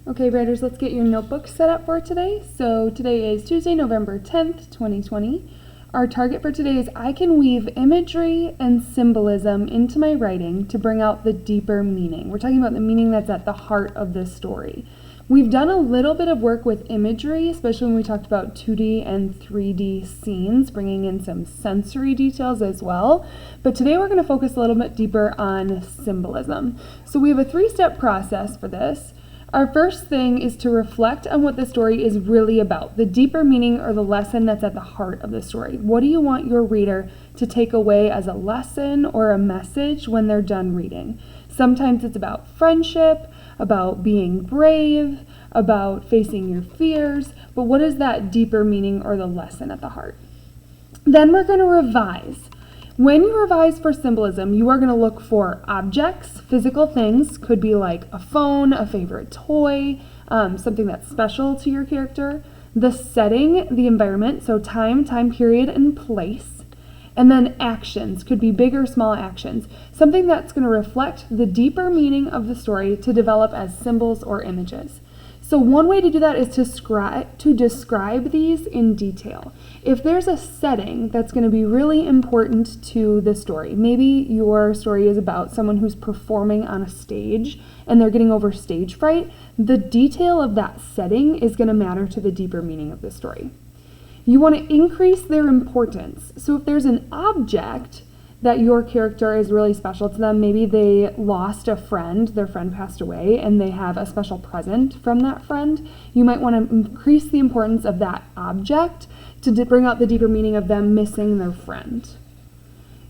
Okay, writers, let's get your notebooks set up for today. So today is Tuesday, November 10th, 2020. Our target for today is I can weave imagery and symbolism into my writing to bring out the deeper meaning. We're talking about the meaning that's at the heart of this story. We've done a little bit of work with imagery, especially when we talked about 2D and 3D scenes, bringing in some sensory details as well. But today we're going to focus a little bit deeper on symbolism. So we have a 3-step process for this. Our first thing is to reflect on what the story is really about, the deeper meaning or the lesson that's at the heart of the story. What do you want your reader to take away as a lesson or a message when they're done reading? Sometimes it's about friendship, about being brave, about facing your fears, but what is that deeper meaning or the lesson at the heart? Then we're going to revise. When you revise for symbolism, you are going to look for objects, physical things, could be like a phone, a favorite toy, something that's special to your character, the setting, the environment, so time period, and place, and then actions, could be big or small actions, something that's going to reflect the deeper meaning of the story to develop as symbols or images. So one way to do that is to describe these in detail. If there's a setting that's going to be really important to the story, maybe your story is about someone who's performing on a stage and they're getting over stage fright, the detail of that setting is going to matter to the deeper meaning of the story. You want to increase their importance. So if there's an object that your character is really special to them, maybe they lost a friend, their friend passed away, and they have a special present from that friend, you might want to increase the importance of that object to bring out the deeper meaning of them missing their friend.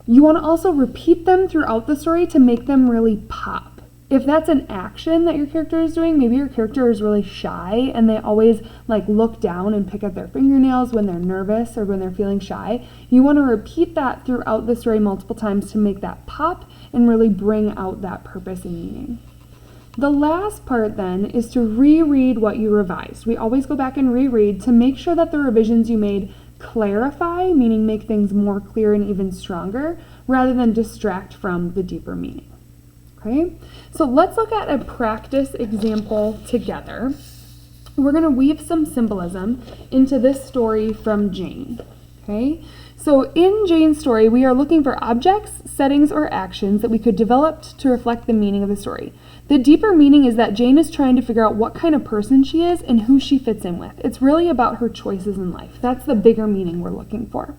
You want to also repeat them throughout the story to make them really pop. If that's an action that your character is doing, maybe your character is really shy and they always look down and pick at their fingernails when they're nervous or when they're feeling shy. You want to repeat that throughout the story multiple times to make that pop and really bring out that purpose and meaning. The last part then is to reread what you revised. We always go back and reread to make sure that the revisions you made clarify, meaning make things more clear and even stronger, rather than distract from the deeper meaning. Okay, so let's look at a practice example together. We're going to weave some symbolism into this story from Jane. Okay, so in Jane's story, we are looking for objects, settings, or actions that we could develop to reflect the meaning of the story. The deeper meaning is that Jane is trying to figure out what kind of person she is and who she fits in with. It's really about her choices in life. That's the bigger meaning we're looking for.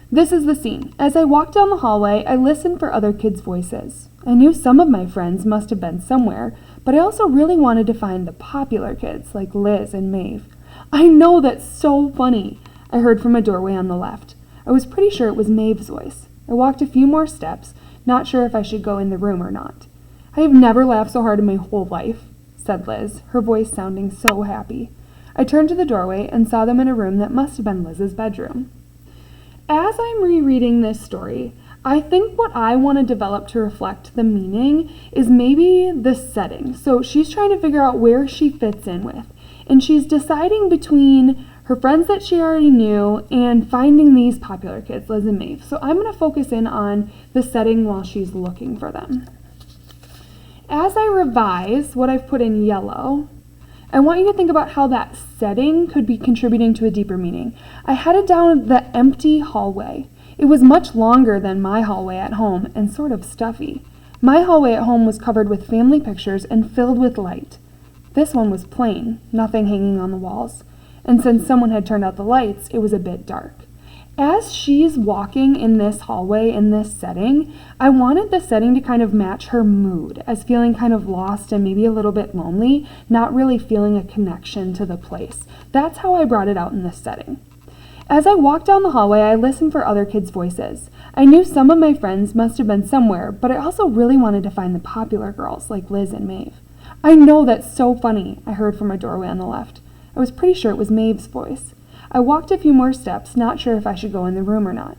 This is the scene. As I walked down the hallway, I listened for other kids' voices. I knew some of my friends must have been somewhere, but I also really wanted to find the popular kids like Liz and Maeve. I know, that's so funny, I heard from a doorway on the left. I was pretty sure it was Maeve's voice. I walked a few more steps, not sure if I should go in the room or not. I have never laughed so hard in my whole life, said Liz, her voice sounding so happy. I turned to the doorway and saw them in a room that must have been Liz's bedroom. As I'm rereading this story, I think what I want to develop to reflect the meaning is maybe the setting. So she's trying to figure out where she fits in with. And she's deciding between her friends that she already knew and finding these popular kids, Liz and Maeve. So I'm going to focus in on the setting while she's looking for them. As I revise what I've put in yellow, I want you to think about how that setting could be contributing to a deeper meaning. I headed down the empty hallway. It was much longer than my hallway at home and sort of stuffy. My hallway at home was covered with family pictures and filled with light. This one was plain, nothing hanging on the walls. And since someone had turned out the lights, it was a bit dark. As she's walking in this hallway, in this setting, I wanted the setting to kind of match her mood, as feeling kind of lost and maybe a little bit lonely, not really feeling a connection to the place. That's how I brought it out in this setting. As I walked down the hallway, I listened for other kids' voices. I knew some of my friends must have been somewhere, but I also really wanted to find the popular girls like Liz and Maeve. I know, that's so funny, I heard from a doorway on the left. I was pretty sure it was Maeve's voice. I walked a few more steps, not sure if I should go in the room or not.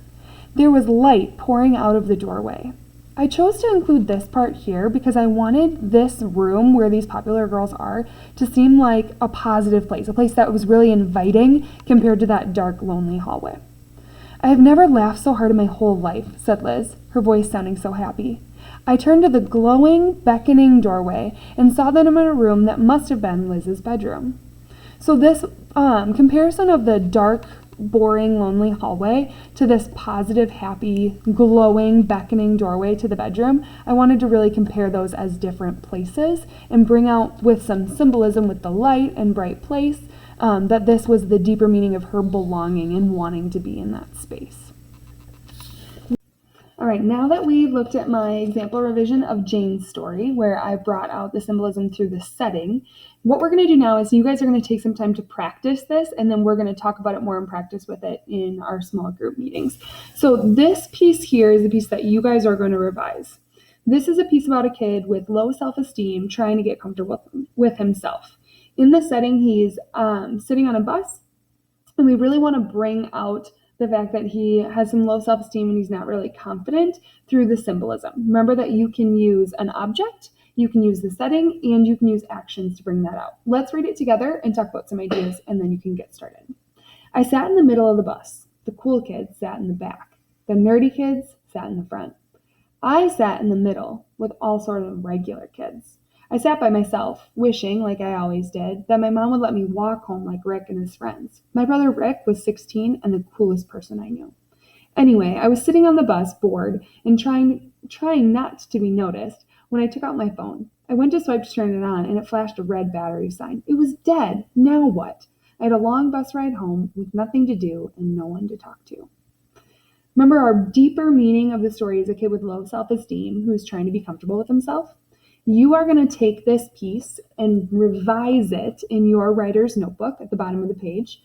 There was light pouring out of the doorway. I chose to include this part here because I wanted this room where these popular girls are to seem like a positive place, a place that was really inviting compared to that dark, lonely hallway. I have never laughed so hard in my whole life, said Liz, her voice sounding so happy. I turned to the glowing, beckoning doorway and saw them in a room that must have been Liz's bedroom. So this comparison of the dark, boring, lonely hallway to this positive, happy, glowing, beckoning doorway to the bedroom, I wanted to really compare those as different places and bring out with some symbolism with the light and bright place that this was the deeper meaning of her belonging and wanting to be in that space. All right, now that we've looked at my example revision of Jane's story, where I brought out the symbolism through the setting, what we're going to do now is you guys are going to take some time to practice this, and then we're going to talk about it more and practice with it in our small group meetings. So this piece here is the piece that you guys are going to revise. This is a piece about a kid with low self-esteem trying to get comfortable with himself. In the setting, he's sitting on a bus, and we really want to bring out the fact that he has some low self-esteem and he's not really confident through the symbolism. Remember that you can use an object, you can use the setting, and you can use actions to bring that out. Let's read it together and talk about some ideas, and then you can get started. I sat in the middle of the bus. The cool kids sat in the back. The nerdy kids sat in the front. I sat in the middle with all sorts of regular kids. I sat by myself, wishing, like I always did, that my mom would let me walk home like Rick and his friends. My brother Rick was 16 and the coolest person I knew. Anyway, I was sitting on the bus, bored, and trying not to be noticed when I took out my phone. I went to swipe to turn it on, and it flashed a red battery sign. It was dead. Now what? I had a long bus ride home with nothing to do and no one to talk to. Remember, our deeper meaning of the story is a kid with low self-esteem who's trying to be comfortable with himself. You are going to take this piece and revise it in your writer's notebook at the bottom of the page.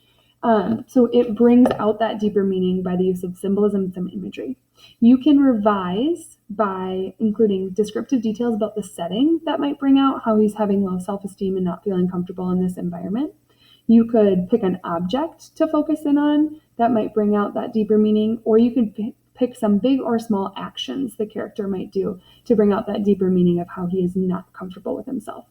So it brings out that deeper meaning by the use of symbolism and some imagery. You can revise by including descriptive details about the setting that might bring out how he's having low self-esteem and not feeling comfortable in this environment. You could pick an object to focus in on that might bring out that deeper meaning, or you could pick some big or small actions the character might do to bring out that deeper meaning of how he is not comfortable with himself.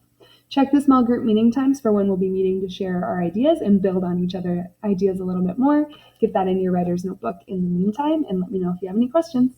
Check the small group meeting times for when we'll be meeting to share our ideas and build on each other's ideas a little bit more. Get that in your writer's notebook in the meantime, and let me know if you have any questions.